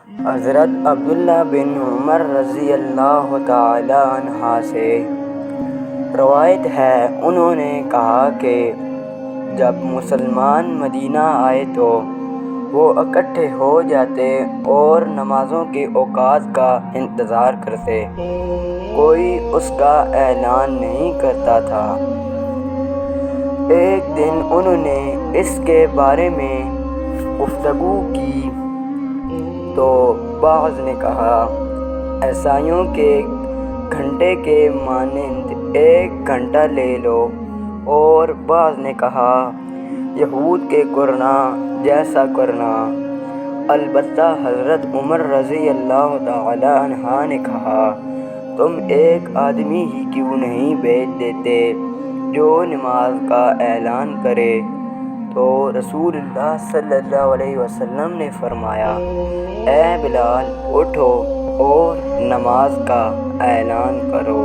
حضرت عبداللہ بن عمر رضی اللہ تعالی عنہ سے روایت ہے، انہوں نے کہا کہ جب مسلمان مدینہ آئے تو وہ اکٹھے ہو جاتے اور نمازوں کے اوقات کا انتظار کرتے، کوئی اس کا اعلان نہیں کرتا تھا۔ ایک دن انہوں نے اس کے بارے میں گفتگو کی تو بعض نے کہا، عیسائیوں کے گھنٹے کے مانند 1 گھنٹہ لے لو، اور بعض نے کہا، یہود کے کرنا جیسا کرنا۔ البتہ حضرت عمر رضی اللہ تعالی عنہ نے کہا، تم ایک آدمی ہی کیوں نہیں بھیج دیتے جو نماز کا اعلان کرے؟ تو رسول اللہ صلی اللہ علیہ وسلم نے فرمایا، اے بلال، اٹھو اور نماز کا اعلان کرو۔